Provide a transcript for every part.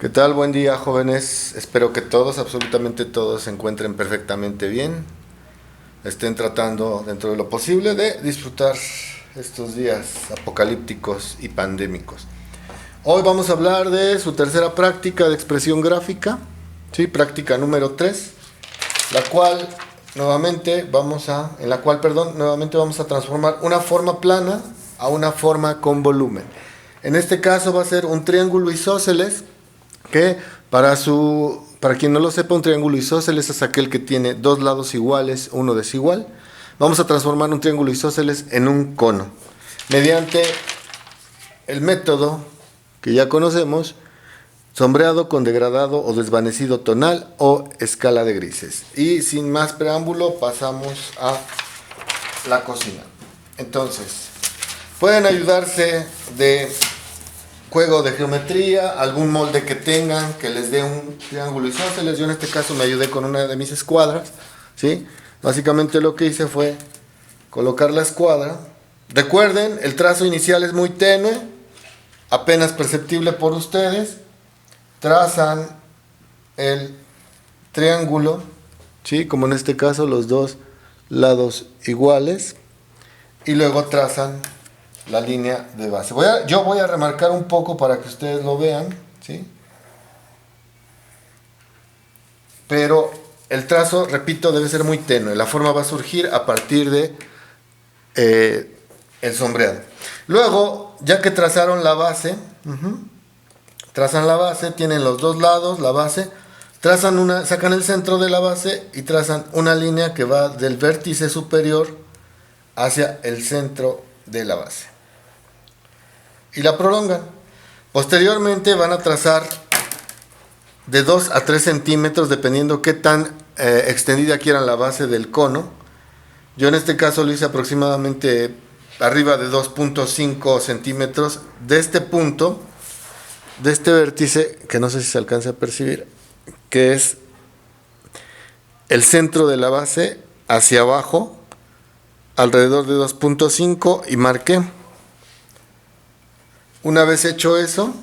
¿Qué tal? Buen día, jóvenes. Espero que todos, absolutamente todos, se encuentren perfectamente bien. Estén tratando, dentro de lo posible, de disfrutar estos días apocalípticos y pandémicos. Hoy vamos a hablar de su tercera práctica de expresión gráfica, ¿sí? Práctica número 3, en la cual nuevamente vamos a transformar una forma plana a una forma con volumen. En este caso va a ser un triángulo isósceles, que para quien no lo sepa, un triángulo isósceles es aquel que tiene dos lados iguales, uno desigual. Vamos a transformar un triángulo isósceles en un cono mediante el método que ya conocemos: sombreado con degradado o desvanecido tonal o escala de grises. Y sin más preámbulo, pasamos a la cocina. Entonces, pueden ayudarse de juego de geometría, algún molde que tengan que les dé un triángulo isósceles. Yo en este caso me ayudé con una de mis escuadras, ¿sí? Básicamente lo que hice fue colocar la escuadra. Recuerden, el trazo inicial es muy tenue, apenas perceptible por ustedes. Trazan el triángulo, ¿sí? Como en este caso, los dos lados iguales, y luego trazan la línea de base. Yo voy a remarcar un poco para que ustedes lo vean, ¿sí? Pero el trazo, repito, debe ser muy tenue. La forma va a surgir a partir de el sombreado. Luego, ya que trazaron la base, trazan la base, tienen los dos lados, la base, sacan el centro de la base y trazan una línea que va del vértice superior hacia el centro de la base y la prolongan. Posteriormente van a trazar de 2 a 3 centímetros, dependiendo qué tan extendida quieran la base del cono. Yo en este caso lo hice aproximadamente arriba de 2.5 centímetros de este punto, de este vértice, que no sé si se alcanza a percibir, que es el centro de la base, hacia abajo, alrededor de 2.5, y marqué. Una vez hecho eso,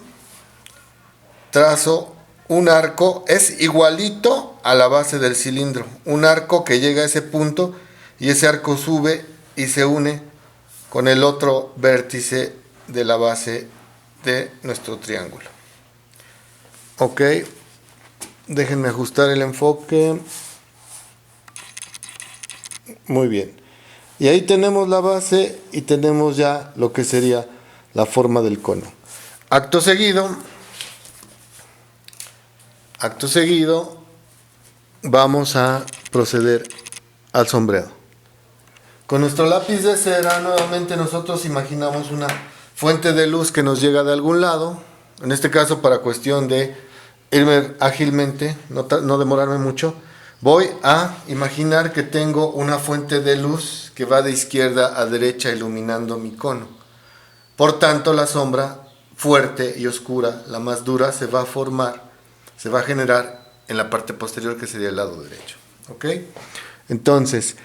trazo un arco, es igualito a la base del cilindro, un arco que llega a ese punto, y ese arco sube y se une con el otro vértice de la base de nuestro triángulo. Ok, déjenme ajustar el enfoque. Muy bien. Y ahí tenemos la base y tenemos ya lo que sería la forma del cono. Acto seguido, vamos a proceder al sombreado. Con nuestro lápiz de cera, nuevamente nosotros imaginamos una fuente de luz que nos llega de algún lado. En este caso, para cuestión de irme ágilmente, no demorarme mucho, voy a imaginar que tengo una fuente de luz que va de izquierda a derecha iluminando mi cono. Por tanto, la sombra fuerte y oscura, la más dura, se va a generar en la parte posterior, que sería el lado derecho. ¿Ok? Entonces,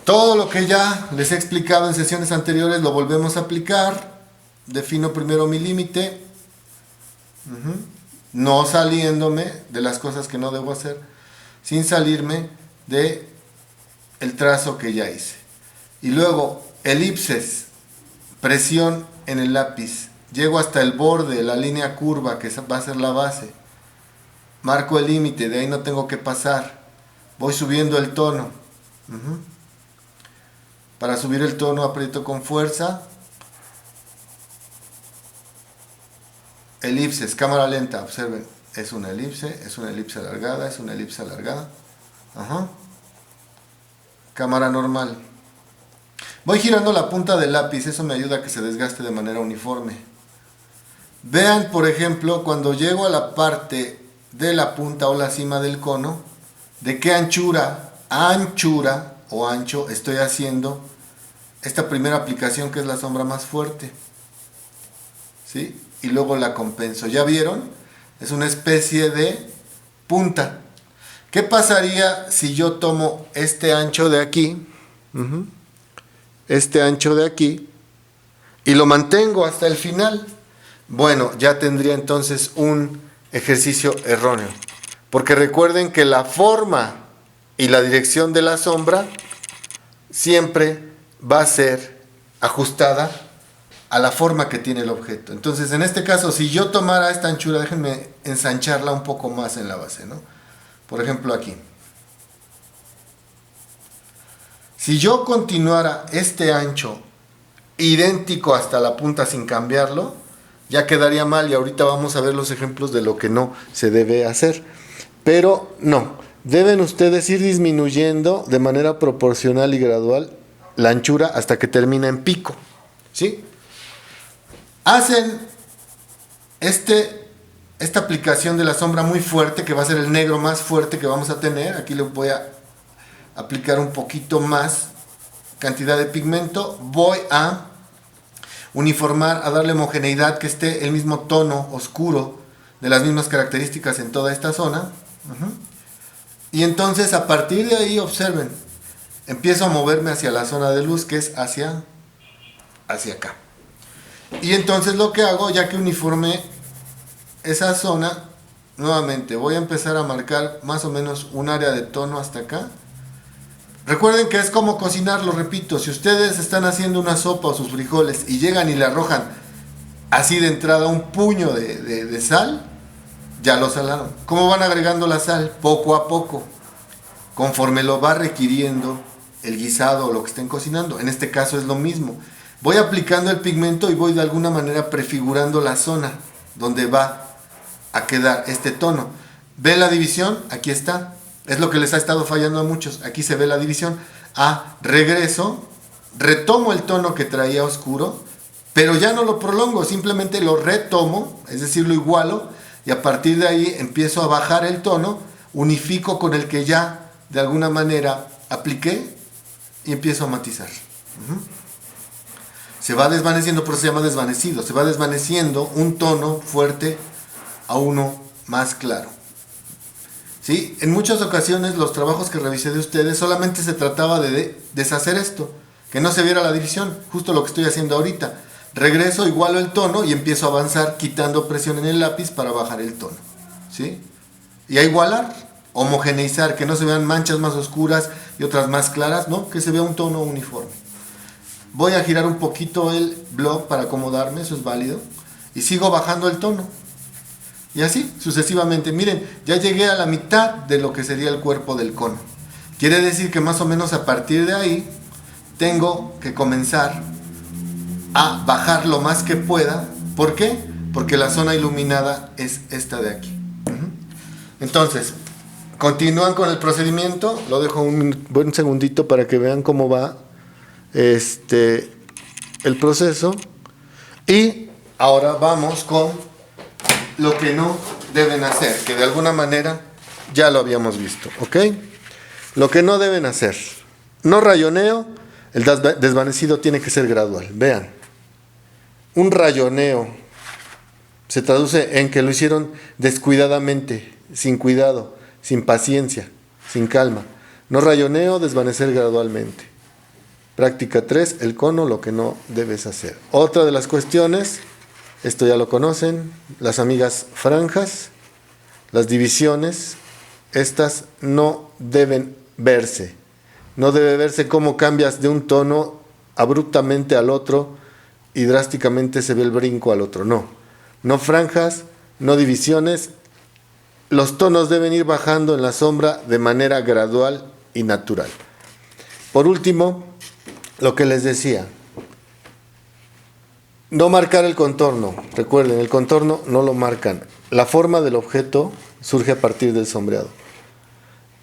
todo lo que ya les he explicado en sesiones anteriores lo volvemos a aplicar. Defino primero mi límite, no saliéndome de las cosas que no debo hacer, sin salirme de el trazo que ya hice. Y luego, elipses, presión en el lápiz, llego hasta el borde, la línea curva que va a ser la base, marco el límite, de ahí no tengo que pasar, voy subiendo el tono. Para subir el tono aprieto con fuerza, elipses, cámara lenta, observen, es una elipse alargada, es una elipse alargada. Cámara normal. Voy girando la punta del lápiz, eso me ayuda a que se desgaste de manera uniforme. Vean, por ejemplo, cuando llego a la parte de la punta o la cima del cono, de qué anchura o ancho estoy haciendo esta primera aplicación, que es la sombra más fuerte, ¿sí? Y luego la compenso. ¿Ya vieron? Es una especie de punta. ¿Qué pasaría si yo tomo este ancho de aquí, y lo mantengo hasta el final? Bueno, ya tendría entonces un ejercicio erróneo. Porque recuerden que la forma y la dirección de la sombra siempre va a ser ajustada a la forma que tiene el objeto. Entonces, en este caso, si yo tomara esta anchura, déjenme ensancharla un poco más en la base, ¿no? Por ejemplo, aquí. Si yo continuara este ancho idéntico hasta la punta sin cambiarlo, ya quedaría mal, y ahorita vamos a ver los ejemplos de lo que no se debe hacer. Pero no, deben ustedes ir disminuyendo de manera proporcional y gradual la anchura hasta que termina en pico, ¿sí? Hacen esta aplicación de la sombra muy fuerte, que va a ser el negro más fuerte que vamos a tener. Aquí le voy a aplicar un poquito más cantidad de pigmento. Voy a uniformar, a darle homogeneidad, que esté el mismo tono oscuro, de las mismas características en toda esta zona. Y entonces, a partir de ahí, observen, empiezo a moverme hacia la zona de luz, que es hacia acá. Y entonces lo que hago, ya que uniformé esa zona, nuevamente voy a empezar a marcar más o menos un área de tono hasta acá. Recuerden que es como cocinar, lo repito. Si ustedes están haciendo una sopa o sus frijoles y llegan y le arrojan así de entrada un puño de sal, ya lo salaron. ¿Cómo van agregando la sal? Poco a poco, conforme lo va requiriendo el guisado o lo que estén cocinando. En este caso es lo mismo. Voy aplicando el pigmento y voy de alguna manera prefigurando la zona donde va a quedar este tono. ¿Ve la división? Aquí está. Es lo que les ha estado fallando a muchos. Aquí se ve la división. Regreso, retomo el tono que traía oscuro, pero ya no lo prolongo, simplemente lo retomo, es decir, lo igualo, y a partir de ahí empiezo a bajar el tono, unifico con el que ya de alguna manera apliqué y empiezo a matizar. Se va desvaneciendo, por eso se llama desvanecido. Se va desvaneciendo un tono fuerte a uno más claro. ¿Sí? En muchas ocasiones los trabajos que revisé de ustedes solamente se trataba de deshacer esto, que no se viera la división, justo lo que estoy haciendo ahorita. Regreso, igualo el tono y empiezo a avanzar quitando presión en el lápiz para bajar el tono. ¿Sí? Y a igualar, homogeneizar, que no se vean manchas más oscuras y otras más claras, ¿no? Que se vea un tono uniforme. Voy a girar un poquito el blog para acomodarme, eso es válido, y sigo bajando el tono. Y así sucesivamente. Miren, ya llegué a la mitad de lo que sería el cuerpo del cono. Quiere decir que más o menos a partir de ahí tengo que comenzar a bajar lo más que pueda. ¿Por qué? Porque la zona iluminada es esta de aquí. Entonces, continúan con el procedimiento. Lo dejo un segundito para que vean cómo va el proceso. Y ahora vamos con lo que no deben hacer, que de alguna manera ya lo habíamos visto, ¿ok? Lo que no deben hacer: no rayoneo, el desvanecido tiene que ser gradual. Vean, un rayoneo se traduce en que lo hicieron descuidadamente, sin cuidado, sin paciencia, sin calma. No rayoneo, desvanecer gradualmente. Práctica 3, el cono, lo que no debes hacer. Otra de las cuestiones, esto ya lo conocen, las amigas franjas, las divisiones, estas no deben verse. No debe verse cómo cambias de un tono abruptamente al otro y drásticamente se ve el brinco al otro. No franjas, no divisiones. Los tonos deben ir bajando en la sombra de manera gradual y natural. Por último, lo que les decía, no marcar el contorno. Recuerden, el contorno no lo marcan. La forma del objeto surge a partir del sombreado.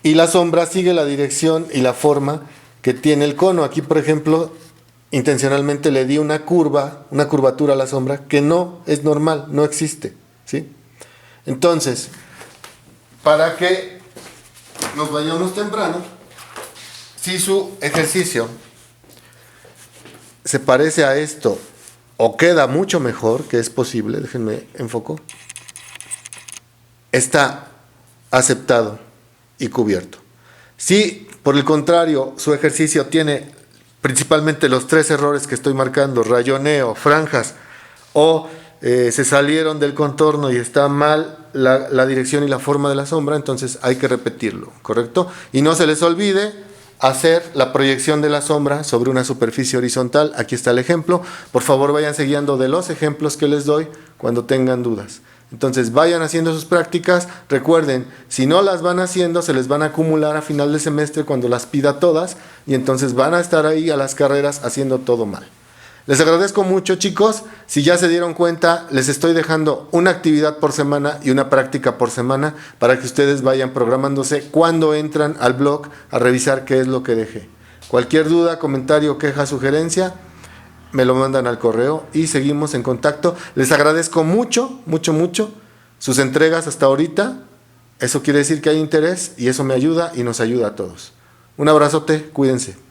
Y la sombra sigue la dirección y la forma que tiene el cono. Aquí, por ejemplo, intencionalmente le di una curvatura a la sombra que no es normal, no existe. ¿Sí? Entonces, para que nos vayamos temprano, si su ejercicio se parece a esto o queda mucho mejor, que es posible, déjenme enfoco, está aceptado y cubierto. Si por el contrario su ejercicio tiene principalmente los 3 errores que estoy marcando, rayoneo, franjas, o se salieron del contorno y está mal la dirección y la forma de la sombra, entonces hay que repetirlo, ¿correcto? Y no se les olvide hacer la proyección de la sombra sobre una superficie horizontal. Aquí está el ejemplo. Por favor, váyanse guiando de los ejemplos que les doy cuando tengan dudas. Entonces, vayan haciendo sus prácticas. Recuerden, si no las van haciendo, se les van a acumular a final de semestre cuando las pida todas, y entonces van a estar ahí a las carreras haciendo todo mal. Les agradezco mucho, chicos. Si ya se dieron cuenta, les estoy dejando una actividad por semana y una práctica por semana para que ustedes vayan programándose cuando entran al blog a revisar qué es lo que dejé. Cualquier duda, comentario, queja, sugerencia, me lo mandan al correo y seguimos en contacto. Les agradezco mucho, mucho, mucho sus entregas hasta ahorita. Eso quiere decir que hay interés y eso me ayuda y nos ayuda a todos. Un abrazote, cuídense.